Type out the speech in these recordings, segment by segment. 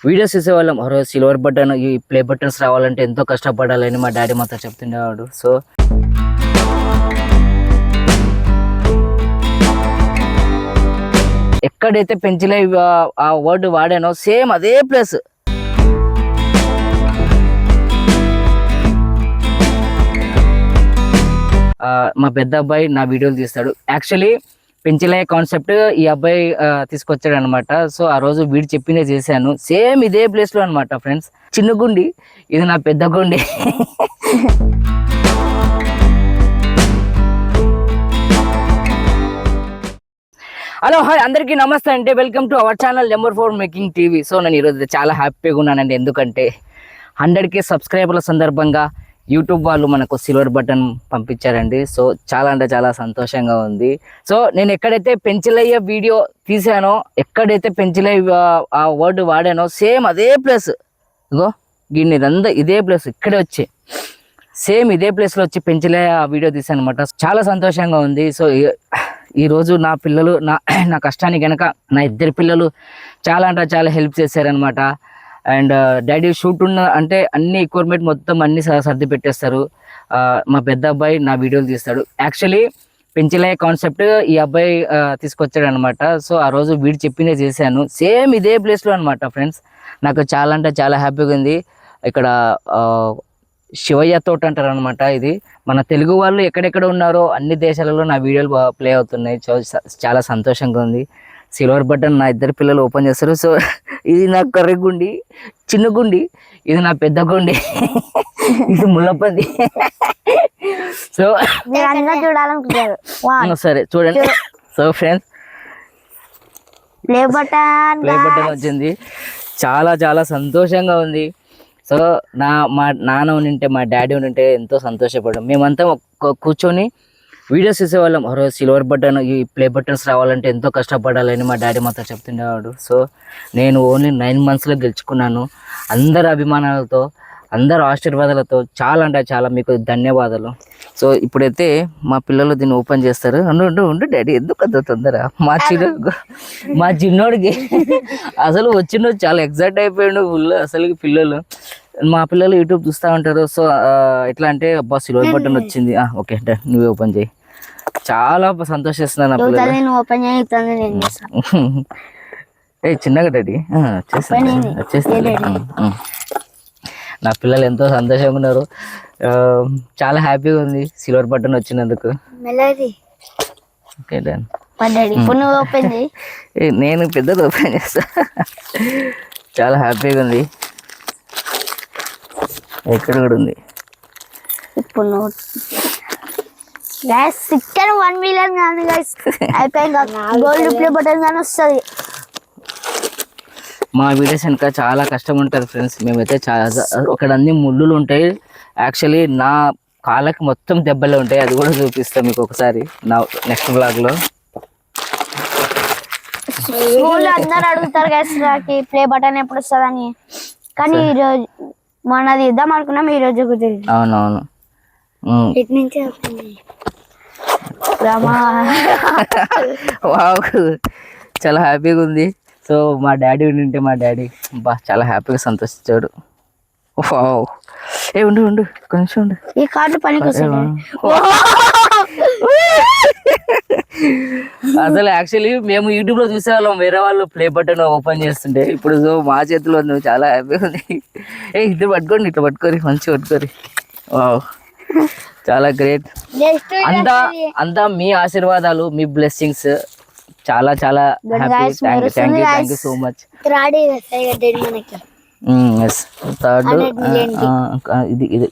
Videos చూసేవాళ్ళం. Silver button, ఈ play buttons రావాలంటే ఎంతో కష్టపడాలని మా డాడీ మాతో చెప్తుండేవాడు. సో ఎక్కడైతే పెంచిలే ఆ వర్డ్ వాడానో సేమ్ అదే ప్లేస్ మా పెద్ద అబ్బాయి నా వీడియోలు తీస్తాడు. యాక్చువల్లీ పెంచిలే కాన్సెప్ట్ ఈ అబ్బాయి తీసుకొచ్చాడు అనమాట. సో ఆ రోజు వీడు చెప్పినే చేశాను. సేమ్ ఇదే ప్లేస్లో అనమాట ఫ్రెండ్స్. చిన్న గుండి, ఇది నా పెద్ద గుండి. హలో హాయ్ అందరికీ నమస్తే అండి. Welcome to our channel number 4 making TV. So నేను ఈరోజు చాలా హ్యాపీగా ఉన్నానండి. ఎందుకంటే 100K సబ్స్క్రైబర్ల సందర్భంగా యూట్యూబ్ వాళ్ళు మనకు సిల్వర్ బటన్ పంపించారండి. సో చాలా అంటే చాలా సంతోషంగా ఉంది. సో నేను ఎక్కడైతే పెంచిలయ్య వీడియో తీసానో, ఎక్కడైతే పెంచిలయ్య ఆ వర్డ్ వాడానో సేమ్ అదే ప్లేస్. ఇగో గిన్నెదంతా ఇదే ప్లేస్, ఇక్కడే వచ్చి సేమ్ ఇదే ప్లేస్లో వచ్చి పెంచిలయ్య ఆ వీడియో తీసాను అనమాట. చాలా సంతోషంగా ఉంది. సో ఈరోజు నా పిల్లలు నా కష్టానికి కనుక నా ఇద్దరు పిల్లలు చాలా అంటే చాలా హెల్ప్ చేశారనమాట. అండ్ డాడీ షూట్ ఉన్న అంటే అన్ని ఎక్విప్మెంట్ మొత్తం అన్ని సర్ది పెట్టేస్తారు. మా పెద్ద అబ్బాయి నా వీడియోలు తీస్తాడు. యాక్చువల్లీ పెంచిలే కాన్సెప్ట్ ఈ అబ్బాయి తీసుకొచ్చాడు అనమాట. సో ఆ రోజు వీడు చెప్పినే చేశాను. సేమ్ ఇదే ప్లేస్లో అనమాట ఫ్రెండ్స్. నాకు చాలా అంటే చాలా హ్యాపీగా ఉంది. ఇక్కడ శివయ్య తోట అంటారు అనమాట. ఇది మన తెలుగు వాళ్ళు ఎక్కడెక్కడ ఉన్నారో అన్ని దేశాలలో నా వీడియోలు ప్లే అవుతున్నాయి. చాలా సంతోషంగా ఉంది. సిల్వర్ బటన్ నా ఇద్దరు పిల్లలు ఓపెన్ చేస్తారు. సో ఇది నా కర్రీ గుండి, చిన్న గుండి, ఇది నా పెద్ద గుండి, ఇది ముళ్ళపంది. సో సరే చూడండి. సో ఫ్రెండ్స్ ప్లే బటన్ వచ్చింది. చాలా చాలా సంతోషంగా ఉంది. సో మా నాన్న ఉంటే, మా డాడీ ఉంటే ఎంతో సంతోషపడ్డాం. మేమంతా కూర్చొని వీడియోస్ చూసేవాళ్ళం. సిల్వర్ బటన్, ఈ ప్లే బటన్స్ రావాలంటే ఎంతో కష్టపడాలని మా డాడీ మాతో చెప్తుండేవాడు. సో నేను ఓన్లీ 9 monthsలో గెలుచుకున్నాను. అందరి అభిమానాలతో, అందరు ఆశీర్వాదాలతో చాలా అంటే చాలా మీకు ధన్యవాదాలు. సో ఇప్పుడైతే మా పిల్లలు దీన్ని ఓపెన్ చేస్తారు. ఉండు డాడీ, ఎందుకు అంత తొందర? మా చిన్నోడికి అసలు వచ్చిన చాలా ఎగ్జైట్ అయిపోయాడు ఫుల్. అసలు పిల్లలు, మా పిల్లలు యూట్యూబ్ చూస్తూ ఉంటారు. సో ఎట్లా అంటే అబ్బా సిల్వర్ బటన్ వచ్చింది, ఓకే నువ్వే ఓపెన్ చేయి. చాలా సంతోషిస్తున్నాను. నా పిల్లలు చిన్నగా డాడీ వచ్చేస్తుంది. నా పిల్లలు ఎంతో సంతోషంగా ఉన్నారు. చాలా హ్యాపీగా ఉంది సిల్వర్ బటన్ వచ్చినందుకు. నేను పెద్దది ఓపెన్ చేస్తా. చాలా హ్యాపీగా ఉంది. ఎక్కడ కూడా ఉంది. ఇప్పుడు 1 million కానీ గోల్డ్ ప్లే బటన్ కానీ వస్తుంది. మా వీడియోస్ వెనక చాలా కష్టం ఉంటుంది ఫ్రెండ్స్. మేమైతే చాలా ఇక్కడ అన్ని ముళ్ళులు ఉంటాయి. యాక్చువల్లీ నా కాళ్ళకి మొత్తం దెబ్బలే ఉంటాయి. అది కూడా చూపిస్తాం మీకు ఒకసారి నా నెక్స్ట్ బ్లాగ్లో. అందరు అడుగుతారు కదా ప్లే బటన్ ఎప్పుడు వస్తుందని, కానీ ఈరోజు మనది ఇద్దాం అనుకున్నాం. ఈ రోజు కుదిరింది. అవునవును. చాలా హ్యాపీగా ఉంది. సో మా డాడీ ఉంటే, మా డాడీ చాలా హ్యాపీగా సంతోషించాడు. ఉండు కొంచెం ఉండు. ఈ కార్డు పనికి అసలు యాక్చువల్లీ మేము యూట్యూబ్ లో చూసేవాళ్ళం, వేరే వాళ్ళు ప్లే బటన్ ఓపెన్ చేస్తుంటే. ఇప్పుడు మా చేతిలో ఉంది. చాలా హ్యాపీగా ఉంది. ఇద్దరు పట్టుకోండి, ఇట్లా పట్టుకోరి, మంచిగా పట్టుకోరి. చాలా గ్రేట్. అంతా మీ ఆశీర్వాదాలు, మీ బ్లెస్సింగ్స్. చాలా చాలా happy. Thank you so much. Third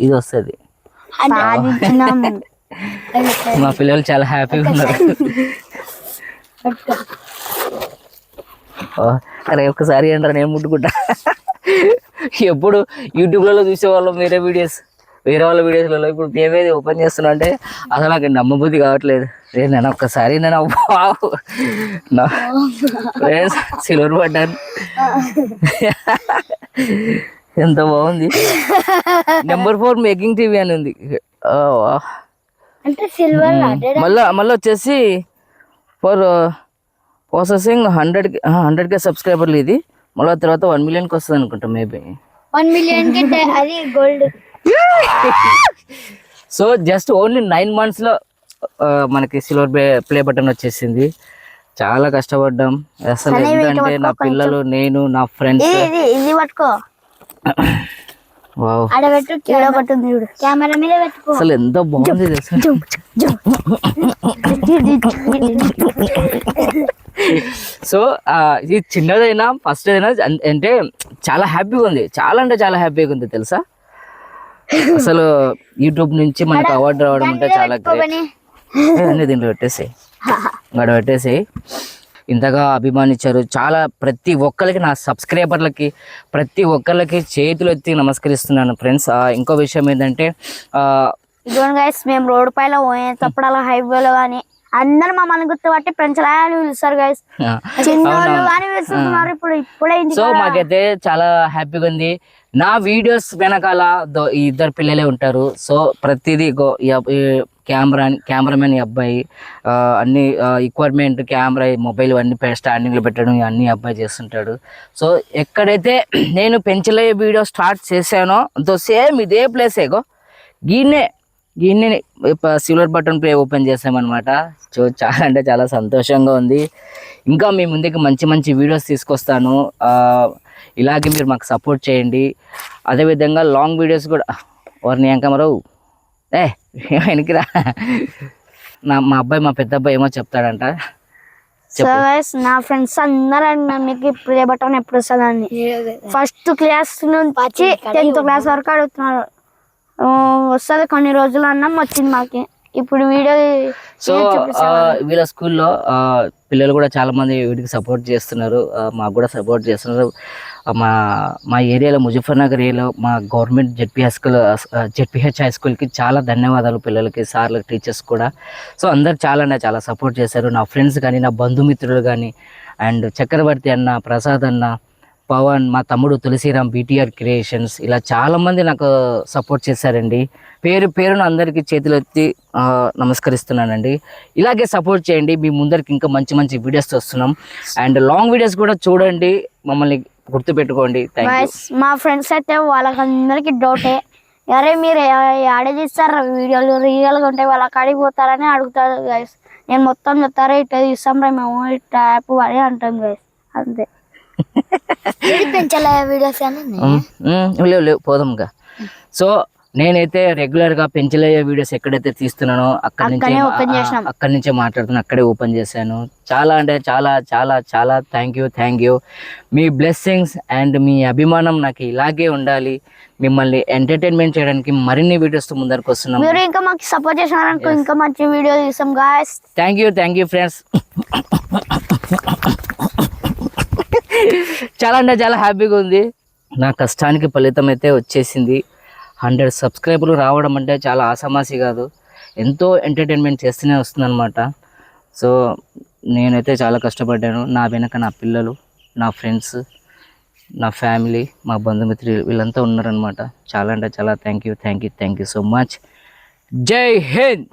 ఇది వస్తుంది. మా పిల్లలు చాలా హ్యాపీగా ఉన్నారు. అరే ఒకసారి అంటారు, నేను ముట్టుకుంటా. ఎప్పుడు యూట్యూబ్లలో చూసేవాళ్ళం వేరే వాళ్ళ వీడియోస్లలో. ఇప్పుడు మేమేది ఓపెన్ చేస్తున్నా అంటే అసలు నాకు నమ్మబుద్ధి కావట్లేదు. నేను ఒక్కసారి సిల్వర్ బటన్ ఎంత బాగుంది. నెంబర్ 4 మేకింగ్ టీవీ అని ఉంది. మళ్ళీ వచ్చేసి ఫర్ ప్రాసెసింగ్ 100K సబ్స్క్రైబర్లు. ఇది మళ్ళీ తర్వాత 1 మిలియన్కి వస్తుంది అనుకుంటా మేబీ. 1 మిలియన్ కి అది గోల్డ్. సో జస్ట్ ఓన్లీ 9 monthsలో మనకి సిల్వర్ ప్లే బటన్ వచ్చేసింది. చాలా కష్టపడ్డాం అసలు. ఎందుకంటే నా పిల్లలు, నేను, నా ఫ్రెండ్స్. ఇది పట్టుకో. వావ్, కెమెరా మీద పెట్టుకో. అసలు ఎంత బాగుంది తెలుసా. సో ఇది చిన్నదైనా ఫస్ట్ అయినా అంటే చాలా హ్యాపీగా ఉంది. చాలా అంటే చాలా హ్యాపీగా ఉంది తెలుసా. అసలు యూట్యూబ్ నుంచి మనకు అవార్డు రావడం అంటే చాలా గ్రేట్. అన్ని దీంట్లో పెట్టేసాయి, గడ పెట్టేసాయి. ఇంతగా అభిమానించారు చాలా. ప్రతి ఒక్కరికి, నా సబ్స్క్రైబర్లకి ప్రతి ఒక్కరికి చేతులు ఎత్తి నమస్కరిస్తున్నాను ఫ్రెండ్స్. ఇంకో విషయం ఏంటంటే మేము రోడ్ పైన పోయేటప్పుడు అలా హైవేలో కానీ అందరు మమ్మల్ని గుర్తుపట్టి పెంచలాని పిలుస్తారు గైస్. చిన్నోళ్ళు కానీ పిలుస్తున్నారు ఇప్పుడే. సో మాకైతే చాలా హ్యాపీగా ఉంది. నా వీడియోస్ వెనకాల ఈ 2 పిల్లలే ఉంటారు. సో ప్రతిదీ కెమెరామెన్ ఈ అబ్బాయి, అన్ని ఎక్విప్మెంట్, కెమెరా, మొబైల్ అన్నీ స్టాండింగ్లో పెట్టడం అన్నీ అబ్బాయి చేస్తుంటాడు. సో ఎక్కడైతే నేను పెంచలే వీడియో స్టార్ట్ చేశానో సేమ్ ఇదే ప్లేసేగో గీనే సిల్వర్ బటన్ ప్లే ఓపెన్ చేసామన్నమాట. సో చాలా అంటే చాలా సంతోషంగా ఉంది. ఇంకా మీ ముందుకి మంచి మంచి వీడియోస్ తీసుకొస్తాను. ఇలాగే మీరు మాకు సపోర్ట్ చేయండి. అదేవిధంగా లాంగ్ వీడియోస్ కూడా వారిని ఎంకమరావు వెనక్కిరా. మా అబ్బాయి, మా పెద్ద అబ్బాయి ఏమో చెప్తాడంట. నా ఫ్రెండ్స్ అందరూ మీకు ప్లే బటన్ ఎప్పుడు వస్తుందని ఫస్ట్ క్లాస్ నుంచి 10th క్లాస్ వరకు అడుగుతున్నారు. వస్తుంది కొన్ని రోజులు అన్నం వచ్చింది మాకి. ఇప్పుడు వీడియో. సో వీళ్ళ స్కూల్లో పిల్లలు కూడా చాలా మంది వీటికి సపోర్ట్ చేస్తున్నారు, మాకు కూడా సపోర్ట్ చేస్తున్నారు. మా ఏరియాలో, ముజఫర్నగర్ ఏరియాలో మా గవర్నమెంట్ జెడ్పిహెచ్ హై స్కూల్కి చాలా ధన్యవాదాలు. పిల్లలకి, సార్లకు, టీచర్స్ కూడా. సో అందరు చాలా సపోర్ట్ చేశారు. నా ఫ్రెండ్స్ కానీ, నా బంధుమిత్రులు కానీ, అండ్ చక్రవర్తి అన్న, ప్రసాద్ అన్న, పవన్, మా తమ్ముడు తులసిరామ్, BTR క్రియేషన్స్, ఇలా చాలామంది నాకు సపోర్ట్ చేశారండి. పేరును అందరికీ చేతులెత్తి నమస్కరిస్తున్నానండి. ఇలాగే సపోర్ట్ చేయండి. మీ ముందరికి ఇంకా మంచి మంచి వీడియోస్ వస్తున్నాం. అండ్ లాంగ్ వీడియోస్ కూడా చూడండి, మమ్మల్ని గుర్తుపెట్టుకోండి. మా ఫ్రెండ్స్ అయితే వాళ్ళకందరికి డౌటే, అరే మీరు ఆడే తీస్తారు వీడియోలు రియల్గా ఉంటాయి, వాళ్ళ కాడికి పోతారని అడుగుతారు గైస్. నేను మొత్తం చెప్తారా ఇట్లా తీస్తాం రా మేము ఇట్లా యాప్ అని అంటాం గైస్. అంతే. లేవు పోదాంగా. సో నేనైతే రెగ్యులర్గా పెంచలయ్యే వీడియోస్ ఎక్కడైతే తీస్తున్నానో అక్కడి నుంచే మాట్లాడుతున్నా, అక్కడే ఓపెన్ చేశాను. చాలా అంటే చాలా థ్యాంక్ యూ. మీ బ్లెస్సింగ్స్ అండ్ మీ అభిమానం నాకు ఇలాగే ఉండాలి. మిమ్మల్ని ఎంటర్టైన్మెంట్ చేయడానికి మరిన్ని వీడియోస్తో ముందరకు వస్తున్నాం. మీరు ఇంకా మాకు సపోర్ట్ చేసినారనుకో ఇంకా మంచి వీడియో తీస్తాం గాయ్స్. Thank you friends. చాలా అంటే చాలా హ్యాపీగా ఉంది. నా కష్టానికి ఫలితం అయితే వచ్చేసింది. 100 సబ్స్క్రైబర్లు రావడం అంటే చాలా ఆసామాసి కాదు, ఎంతో ఎంటర్టైన్మెంట్ చేస్తూనే వస్తుందన్నమాట. సో నేనైతే చాలా కష్టపడ్డాను. నా వెనక నా పిల్లలు, నా ఫ్రెండ్స్, నా ఫ్యామిలీ, మా బంధుమిత్రులు వీళ్ళంతా ఉన్నారనమాట. చాలా అంటే చాలా థ్యాంక్ యూ సో మచ్. జై హింద్.